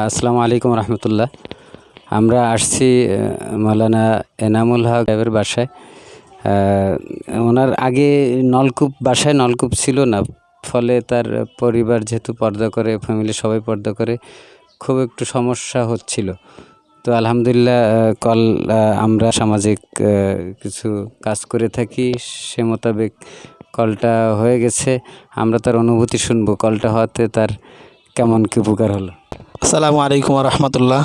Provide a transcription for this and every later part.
আসসালামু আলাইকুম রহমতুল্লাহ। আমরা আসছি মাওলানা এনামুল হক সাহেবের বাসায়। ওনার আগে বাসায় নলকূপ ছিল না, ফলে তার পরিবার যেহেতু পর্দা করে, ফ্যামিলি সবাই পর্দা করে, খুব একটু সমস্যা হচ্ছিল। তো আলহামদুলিল্লাহ আমরা সামাজিক কিছু কাজ করে থাকি, সে মোতাবেক কলটা হয়ে গেছে। আমরা তার অনুভূতি শুনবো, কলটা হওয়াতে তার কেমন কি উপকার হলো। আসসালামু আলাইকুম রহমতুল্লাহ।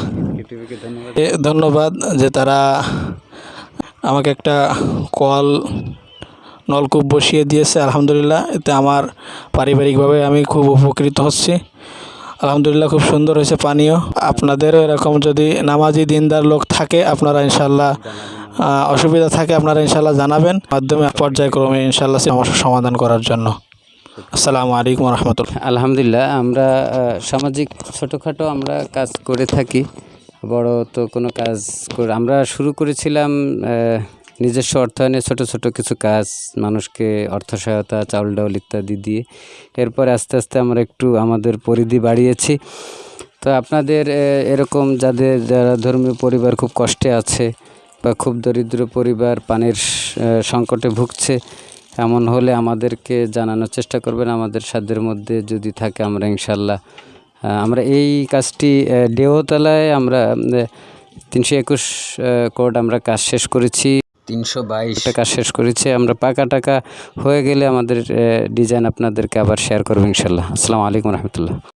ধন্যবাদ যে তারা আমাকে একটা নলকূপ বসিয়ে দিয়েছে। আলহামদুলিল্লাহ, এতে আমার পারিবারিকভাবে আমি খুব উপকৃত হচ্ছি। আলহামদুলিল্লাহ, খুব সুন্দর হয়েছে পানীয়। আপনাদেরও এরকম যদি নামাজি দিনদার লোক থাকে, আপনারা ইনশাল্লাহ অসুবিধা থাকে আপনারা ইনশাল্লাহ জানাবেন, মাধ্যমে পর্যায়ক্রমে ইনশাল্লাহ সমস্যার সমাধান করার জন্য। আসসালামু আলাইকুম রহমতুল্লাহ। আলহামদুলিল্লাহ, আমরা সামাজিক ছোটোখাটো আমরা কাজ করে থাকি, বড় তো কোনো কাজ আমরা শুরু করেছিলাম নিজস্ব অর্থায়নে ছোট ছোট কিছু কাজ, মানুষকে অর্থ সহায়তা, চাউল ডাউল ইত্যাদি দিয়ে। এরপরে আস্তে আস্তে আমরা একটু আমাদের পরিধি বাড়িয়েছি। তো আপনাদের এরকম যারা ধর্মীয় পরিবার খুব কষ্টে আছে বা খুব দরিদ্র পরিবার পানির সংকটে ভুগছে, এমন হলে আমাদেরকে জানানোর চেষ্টা করবেন। আমাদের সাধ্যের মধ্যে যদি থাকে আমরা ইনশাল্লাহ আমরা এই কাজটি ডেওতলায় আমরা 321 কোড আমরা কাজ শেষ করেছি, 322টা কাজ শেষ করেছি। আমরা পাকা টাকা হয়ে গেলে আমাদের ডিজাইন আপনাদেরকে আবার শেয়ার করবো ইনশাল্লাহ। আসসালামু আলাইকুম রহমতুল্লাহ।